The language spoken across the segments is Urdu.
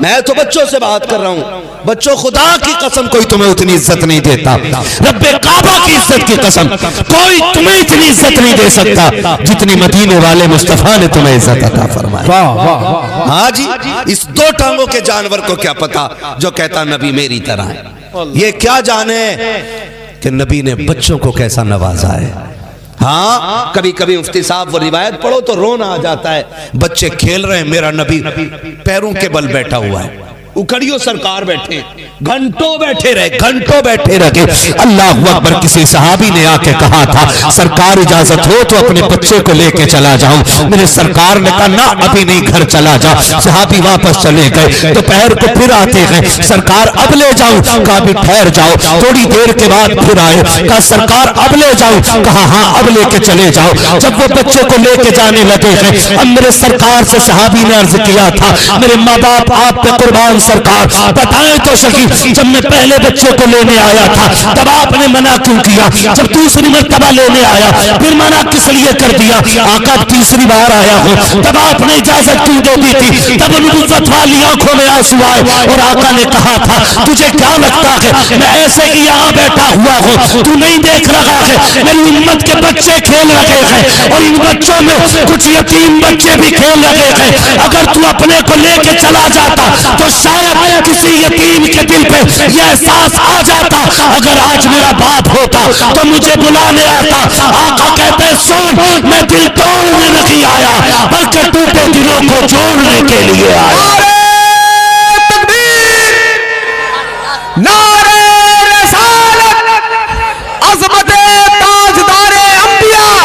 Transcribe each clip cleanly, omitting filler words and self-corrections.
میں تو بچوں سے بات کر رہا ہوں. بچوں خدا کی قسم کوئی تمہیں اتنی عزت نہیں دیتا. رب کعبہ کی عزت کی قسم کوئی تمہیں اتنی عزت نہیں دے سکتا جتنی مدینے والے مصطفیٰ نے تمہیں عزت عطا فرمائی. ہاں جی, اس دو ٹانگوں کے جانور کو کیا پتا جو کہتا نبی میری طرح ہے. یہ کیا جانے کہ نبی نے بچوں کو کیسا نوازا ہے. ہاں کبھی کبھی مفتی صاحب وہ روایت پڑھو تو رونا آ جاتا ہے. بچے کھیل رہے ہیں, میرا نبی پیروں کے بل بیٹھا ہوا ہے, اکھڑیوں سرکار بیٹھے, گھنٹوں بیٹھے رہے. اللہ اکبر. کسی صحابی نے آ کے کہا تھا سرکار اجازت ہو تو اپنے بچے کو لے کے چلا جاؤں. میرے سرکار نے کہا نہ ابھی نہیں, گھر چلا جا. صحابی واپس چلے گئے. دوپہر کو پھر آتے گئے, سرکار اب لے جاؤں. کہا بھی ٹھہر جاؤ. تھوڑی دیر کے بعد پھر آئے, کہا سرکار اب لے جاؤں. کہا ہاں اب لے کے چلے جاؤ. جب وہ بچے کو لے کے جانے لگے ہیں, اب میرے سرکار سے صحابی نے عرض کیا تھا میرے ماں باپ آپ پہ قربان سرکار, بتائیں تو صحیح جب میں پہلے بچے کو لینے آیا تھا تب آپ نے منع کیوں کیا, جب دوسری مرتبہ لینے آیا پھر منع کس لیے کر دیا, آقا تیسری بار آیا ہوں تب آپ نے اجازت کیوں دے دی تھی. تب نبوت والی آنکھوں میں آنسو آئے اور آقا نے کہا تھا تجھے کیا لگتا ہے میں ایسے ہی یہاں بیٹھا ہوا ہوں, تو نہیں دیکھ رہا ہے میری امت کے بچے کھیل رہے ہیں اور ان بچوں میں کچھ یتیم بچے بھی کھیل رہے ہیں. اگر تو اپنے کو لے کے چلا جاتا تو شاید کسی یتیم کے دل پہ یہ احساس آ جاتا اگر آج میرا باپ ہوتا تو مجھے بلانے آتا. آقا کہتے سن میں دل توڑنے نہیں آیا بلکہ ٹوٹے دلوں کو جوڑنے کے لیے آیا. نعرہ رسالت, عظمت تاجدار انبیاء,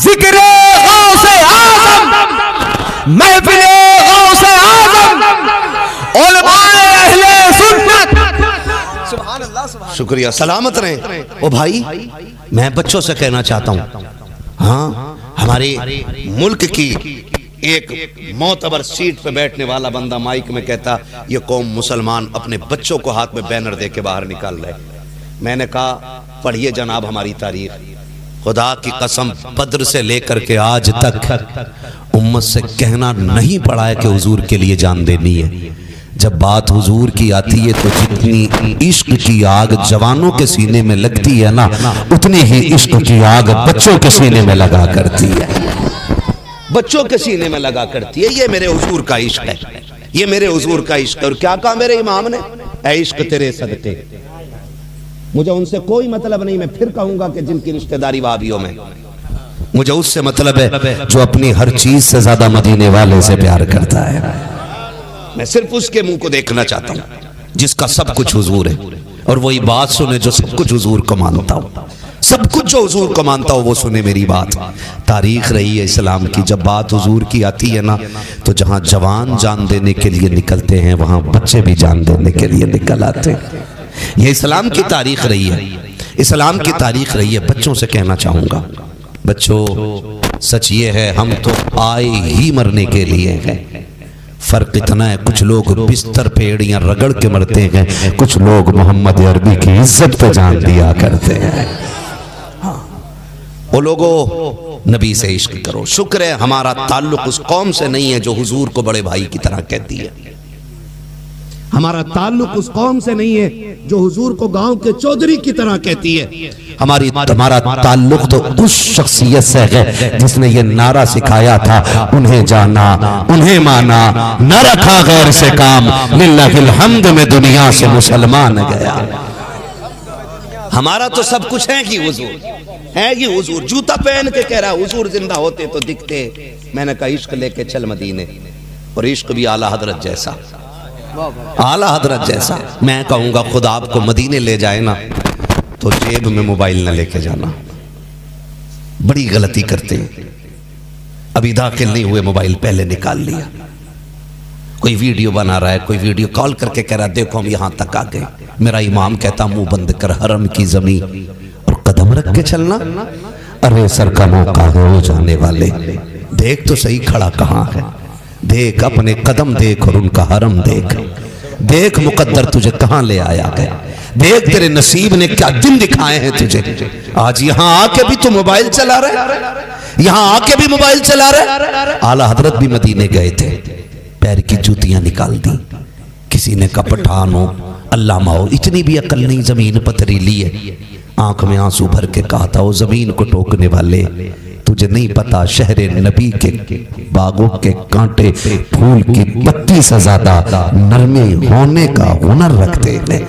ذکر غوث اعظم, محفل غوث اعظم, علماء اہل سنت. سبحان اللہ. شکریہ, سلامت رہیں. او بھائی میں بچوں سے کہنا چاہتا ہوں, ہاں ہمارے ملک کی ایک معتبر سیٹ پہ بیٹھنے والا بندہ مائک میں کہتا یہ قوم مسلمان اپنے بچوں کو ہاتھ میں بینر دے کے باہر نکال رہے. میں نے کہا پڑھیے جناب ہماری تاریخ, خدا کی قسم بدر سے لے کر کے آج تک امت سے کہنا نہیں پڑا ہے کہ حضور کے لیے جان دینی ہے. جب بات حضور کی آتی ہے تو جتنی عشق کی آگ جوانوں کے سینے میں لگتی ہے نا, اتنی ہی عشق کی آگ بچوں کے سینے میں لگا کرتی ہے. بچوں کے سینے میں لگا کرتی ہے. یہ میرے حضور کا عشق ہے, یہ میرے حضور کا عشق ہے. اور کیا کہا میرے امام نے, اے عشق تیرے صدقے. مجھے ان سے کوئی مطلب نہیں, میں پھر کہوں گا کہ جن کی رشتہ داری وہابیوں میں, مجھے اس سے مطلب ہے جو اپنی ہر چیز سے زیادہ مدینے والے سے پیار کرتا ہے. میں صرف اس کے منہ کو دیکھنا چاہتا ہوں جس کا سب کچھ حضور ہے, اور وہی بات سنے جو سب کچھ حضور کو مانتا ہوں. سب کچھ جو حضور کو مانتا ہو وہ سنے میری بات. تاریخ رہی ہے اسلام کی, جب بات حضور کی آتی ہے نا تو جہاں جوان جان دینے کے لیے نکلتے ہیں وہاں بچے بھی جان دینے کے لیے نکل آتے ہیں. یہ اسلام کی تاریخ رہی ہے, اسلام کی تاریخ رہی ہے. بچوں سے کہنا چاہوں گا, بچوں سچ یہ ہے ہم تو آئے ہی مرنے کے لیے ہیں. فرق اتنا ہے کچھ لوگ بستر پہ ایڑیاں رگڑ کے مرتے ہیں, کچھ لوگ محمد عربی کی عزت پہ جان دیا کرتے ہیں. وہ لوگوں نبی سے عشق کرو. شکر ہے ہمارا تعلق اس قوم سے نہیں ہے جو حضور کو بڑے بھائی کی طرح کہتی ہے. ہمارا تعلق اس قوم سے نہیں ہے جو حضور کو گاؤں کے چودھری کی طرح کہتی ہے. ہمارا تعلق تو اس شخصیت سے ہے جس نے یہ نعرہ سکھایا تھا انہیں جانا انہیں مانا, نہ رکھا غیر سے کام, للہ الحمد میں دنیا سے مسلمان گیا. ہمارا تو سب کچھ ہے کہ حضور ہے کہ حضور. جوتا پہن کے کہہ رہا حضور زندہ ہوتے تو دکھتے. میں نے کہا عشق لے کے چل مدینے, اور عشق بھی اعلیٰ حضرت جیسا, اعلیٰ حضرت جیسا. میں کہوں گا خدا آپ کو مدینے لے جائے نا تو جیب میں موبائل نہ لے کے جانا. بڑی غلطی کرتے ہیں, ابھی داخل نہیں ہوئے موبائل پہلے نکال لیا. کوئی ویڈیو بنا رہا ہے, کوئی ویڈیو کال کر کے کہہ رہا ہے دیکھو ہم یہاں تک آ گئے. میرا امام کہتا منہ بند کر حرم کی زمین اور قدم رکھ کے چلنا. ارے سر کا موقع ہو جانے والے, دیکھ تو صحیح کھڑا کہاں ہے, دیکھ اپنے قدم دیکھ اور ان کا حرم دیکھ. دیکھ مقدر تجھے کہاں لے آیا گیا, دیکھ تیرے نصیب نے کیا دن دکھائے ہیں تجھے. آج یہاں آ کے بھی تو موبائل چلا رہے, یہاں آ کے بھی موبائل چلا رہے. اعلیٰ حضرت بھی مدینے گئے تھے, پیر کی جوتیاں نکال دی. کسی نے کہا پٹھان ہو علامہ ہو, اتنی بھی عقل نہیں, زمین پتھریلی ہے. آنکھ میں آنسو بھر کے کہا تھا وہ زمین کو ٹوکنے والے, تجھے نہیں پتا شہر نبی کے باغوں کے کانٹے پھول کی پتی سے زیادہ نرمی ہونے کا ہنر رکھتے ہیں.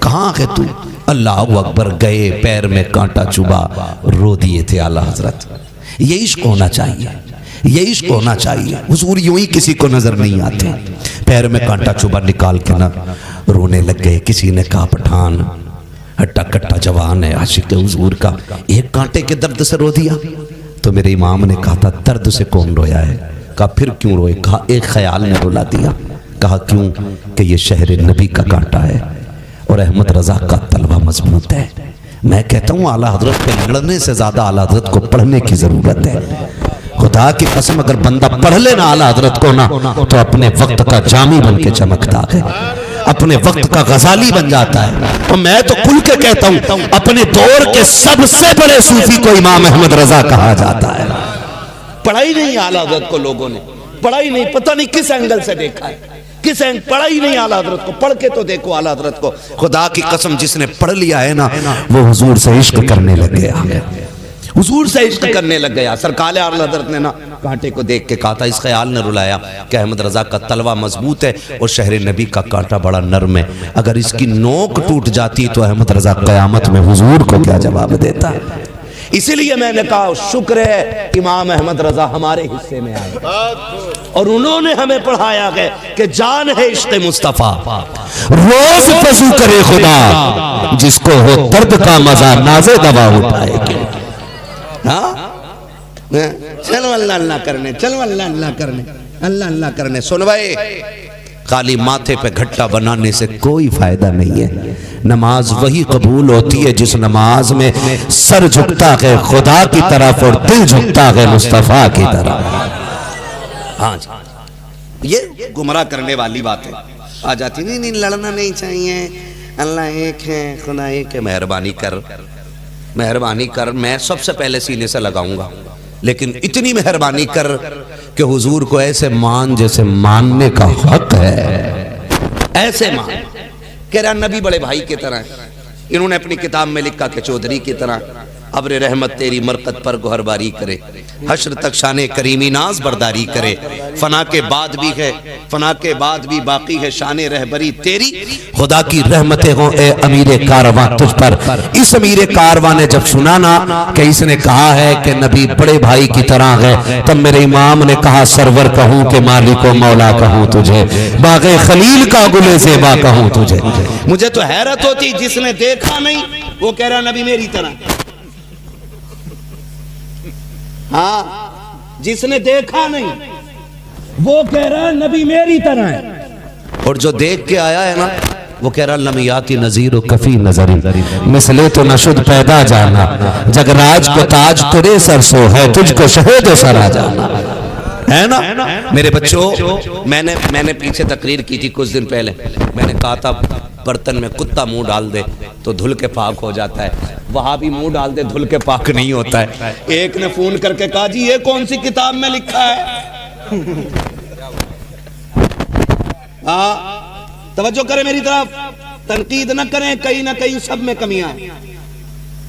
کہاں ہے تو؟ اللہ اکبر. گئے, پیر میں کانٹا چبھا, رو دیے تھے اعلیٰ حضرت. یہ عشق ہونا چاہیے, یہ عشق ہونا چاہیے. حضور یوں ہی کسی کو نظر نہیں آتے, پیر میں کانٹا چبھا نکال کے نہ رونے لگ گئے. کسی نے کہا پٹھان ہٹا کٹا جوان ہے, عاشق حضور کا, ایک کانٹے کے درد سے رو دیا. تو میرے امام نے کہا تھا درد سے کون رویا ہے؟ کہا پھر کیوں روئے؟ کہا ایک خیال نے رلا دیا. کہا کیوں؟ کہ یہ شہر نبی کا کانٹا ہے اور احمد رضا کا تلوہ مضبوط ہے. میں کہتا ہوں اعلیٰ حضرت پہ لڑنے سے زیادہ اعلیٰ حضرت کو پڑھنے کی ضرورت ہے. خدا کی قسم اگر بندہ پڑھ لینا اعلیٰ حضرت کو نا تو اپنے وقت کا جامی بن کے چمکتا ہے, اپنے وقت کا غزالی بن جاتا ہے. اور میں تو کھل کے کہتا ہوں اپنے دور کے سب سے بڑے صوفی کو امام احمد رضا کہا جاتا ہے. پڑھا ہی نہیں اعلیٰ حضرت کو لوگوں نے, پڑھا ہی نہیں, پتہ نہیں کس اینگل سے دیکھا ہے, کس اینگل. پڑھا ہی نہیں اعلیٰ حضرت کو, پڑھ کے تو دیکھو اعلیٰ حضرت کو. خدا کی قسم جس نے پڑھ لیا ہے نا وہ حضور سے عشق کرنے لگ گیا, حضور سے عشق کرنے لگ گیا. سرکار اعلیٰ حضرت نے نا کانٹے کو دیکھ کے کہا تھا, اس خیال نے رلایا کہ احمد رضا کا تلوہ مضبوط ہے اور شہر نبی کا کانٹا بڑا نرم ہے. اگر اس کی نوک ٹوٹ جاتی تو احمد رضا قیامت میں حضور کو کیا جواب دیتا. اسی لیے میں نے کہا شکر ہے امام احمد رضا ہمارے حصے میں آئے اور انہوں نے ہمیں پڑھایا ہے کہ جان ہے عشق مصطفیٰ, روز وضو کرے خدا, جس کو ہو درد کا مزہ نازے دوا اٹھائے گی. چلو اللہ اللہ کرنے, چلو اللہ اللہ کرنے, اللہ اللہ کرنے. سن بھائی, خالی ماتھے پہ گھٹا بنانے سے کوئی فائدہ نہیں ہے. نماز وہی قبول ہوتی ہے جس نماز میں سر جھکتا ہے خدا کی طرف اور دل جھکتا ہے مصطفیٰ کی طرف. ہاں جی, یہ گمراہ کرنے والی بات ہے. آ جاتی نہیں لڑنا نہیں چاہیے, اللہ ایک ہے, خدا ایک ہے. مہربانی کر, مہربانی کر, میں سب سے پہلے سینے سے لگاؤں گا, لیکن اتنی مہربانی کر کہ حضور کو ایسے مان جیسے ماننے کا حق ہے. ایسے مان. کہہ رہا نبی بڑے بھائی کی طرح ہے. انہوں نے اپنی کتاب میں لکھا کہ چودھری کی طرح ابر رحمت تیری مرکت پر گوہر باری کرے, حشر تک شان کریمی ناز برداری کرے. فنا کے بعد بھی ہے, فنا کے بعد بھی باقی ہے شان رہبری تیری. خدا کی رحمتیں ہوں اے امیر کارواں تجھ پر. اس امیر کارواں نے جب سنا نا کہ اس نے کہا ہے کہ نبی بڑے بھائی کی طرح ہے, تب میرے امام نے کہا سرور کہوں کہ مالک و مولا کہوں تجھے, باغ خلیل کا گل زیبا کہوں تجھے. مجھے تو حیرت ہوتی جس نے دیکھا نہیں وہ کہہ رہا نبی میری طرح. ہاں, جس نے دیکھا نہیں وہ کہہ رہا نبی میری طرح ہے, اور جو دیکھ کے آیا ہے نا وہ کہہ رہا لمیاتی نظیر و کفی نظری, مثلے تو نشد پیدا جانا, جگ راج کو تاج ترے سر سو ہے, تجھ کو شہد و سرا جانا ہے نا. میرے بچوں, میں نے پیچھے تقریر کی تھی کچھ دن پہلے. میں نے کہا تھا برتن میں کتا منہ ڈال دے تو دھل کے پاک ہو جاتا ہے, وہاں بھی منہ ڈال دے دھل کے پاک نہیں ہوتا ہے. ایک نے فون کر کے کہا جی یہ کون سی کتاب میں لکھا ہے؟ توجہ کریں میری طرف, تنقید نہ کریں, کہیں نہ کہیں سب میں کمیاں ہیں.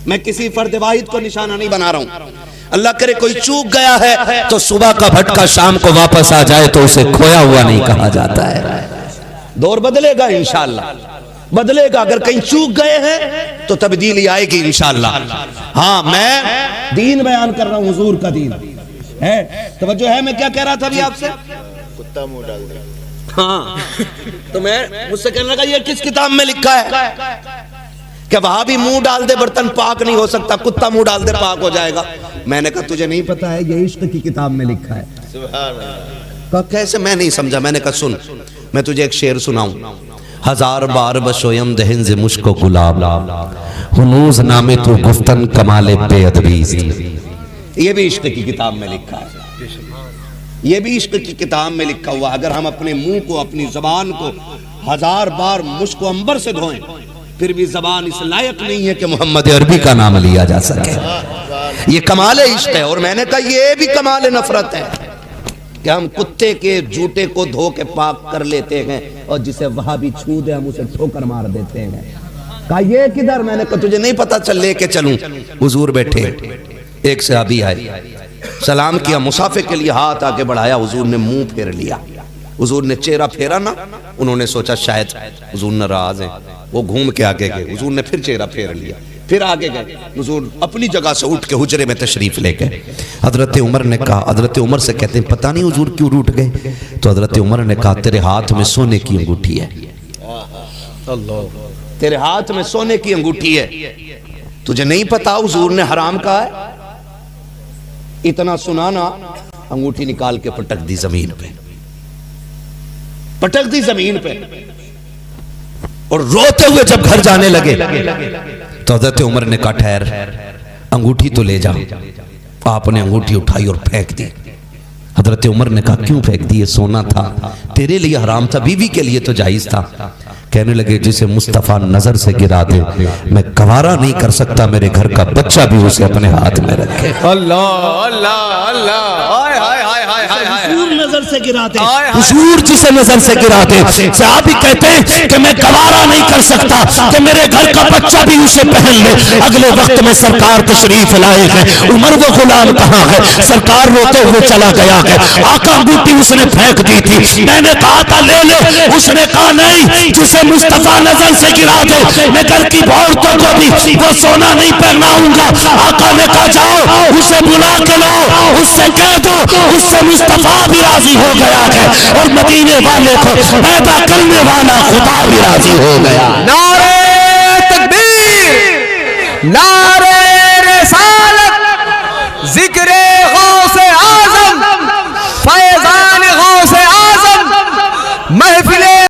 میں کسی فرد واحد کو نشانہ نہیں بنا رہا ہوں. اللہ کرے کوئی چوک گیا ہے تو صبح کا بھٹکا شام کو واپس آ جائے تو اسے کھویا ہوا نہیں کہا جاتا ہے. دور بدلے گا انشاءاللہ, بدلے گا. اگر کہیں چوک گئے ہیں تو تبدیلی آئے گی انشاءاللہ. ہاں, میں دین بیان کر رہا ہوں, حضور کا دین ہے. توجہ ہے, میں کیا کہہ رہا تھا ابھی آپ سے؟ کتا منہ ڈال دے. ہاں, تو میں مجھ سے کہنے لگا یہ کس کتاب میں لکھا ہے کہ وہاں بھی منہ ڈال دے برتن پاک نہیں ہو سکتا, کتا منہ ڈال دے پاک ہو جائے گا. میں نے کہا تجھے نہیں پتا ہے یہ عشق کی کتاب میں لکھا ہے. سبحان اللہ. کہا کیسے؟ میں نہیں سمجھا. میں نے کہا سن, میں تجھے ایک شعر سناؤں. ہزار بار بشویم دہن ز مشک و گلاب, ہنوز نام تو گفتن کمال بے ادبیست. یہ بھی عشق کی کتاب میں لکھا ہے, یہ بھی عشق کی کتاب میں لکھا ہوا. اگر ہم اپنے منہ کو, اپنی زبان کو ہزار بار مشک و عنبر سے دھوئیں پھر بھی زبان اس لائق نہیں ہے کہ محمد عربی کا نام لیا جا سکے. یہ کمال عشق ہے. اور میں نے کہا یہ بھی کمال نفرت ہے. کہ ہم کتے کے جوتے کو دھو کے پاک کر لیتے ہیں اور جسے وہاں بھی چھو دے ہم اسے ٹھوکر مار دیتے ہیں. کہا یہ کدھر؟ میں نے کہا تجھے نہیں پتا، چل لے کے چلوں. حضور بیٹھے، ایک صحابی آئے، سلام کیا، مصافحے کے لیے ہاتھ آگے بڑھایا، حضور نے منہ پھیر لیا. حضور نے چہرہ پھیرا نا، انہوں نے سوچا شاید حضور ناراض ہیں، وہ گھوم کے آگے گئے. حضور نے پھر چہرہ پھیر لیا، پھر آگے گئے. حضور اپنی جگہ سے اٹھ کے حجرے میں تشریف لے گئے. حضرت عمر نے کہا، حضرت عمر سے کہتے ہیں پتہ نہیں حضور کیوں روٹ گئے؟ تو حضرت عمر نے کہا تیرے ہاتھ میں سونے کی انگوٹھی ہے، تیرے ہاتھ میں سونے کی انگوٹھی ہے، تجھے نہیں پتا حضور نے حرام کہا ہے؟ اتنا سنانا، انگوٹھی نکال کے پٹک دی زمین پہ، پٹک دی زمین پہ، اور روتے ہوئے جب گھر جانے لگے تو حضرت عمر نے کہا ٹھہر، انگوٹھی تو لے جا. آپ نے انگوٹھی اٹھائی اور پھینک دی. حضرت عمر نے کہا کیوں پھینک دی؟ یہ سونا تھا، تیرے لیے حرام تھا، بیوی کے لیے تو جائز تھا. کہنے لگے جسے مصطفیٰ نظر سے گرا دے میں گوارا نہیں کر سکتا میرے گھر کا بچہ بھی اسے اپنے ہاتھ میں رکھے. اللہ اللہ اللہ، ہائے ہائے ہائے ہائے ہائے ہائے، حضور نظر سے گرا دے، حضور جسے نظر سے گرا دے. صحابی کہتے ہیں کہ میں گوارا نہیں کر سکتا کہ میرے گھر کا بچہ بھی اسے پہن لے. اگلے وقت میں سرکار تشریف لائے ہیں، عمر وہ غلام کہاں ہے؟ سرکار روتے ہوئے چلا گیا ہے. آقا انگوٹھی اس نے پھینک دی تھی، میں نے کہا تھا لے لے، اس نے کہا نہیں، جسے مصطفیٰ نظر سے گرا دے میں گھر کی عورتوں کو بھی وہ سونا نہیں پہناؤں گا. آقا نے کہا جاؤ اسے بلا کے لاؤ، اس سے کہہ دو اس سے مصطفیٰ بھی راضی ہو گیا ہے اور مدینے والے کو پیدا کرنے والا خدا بھی راضی ہو گیا. نعرہ تکبیر، نعرہ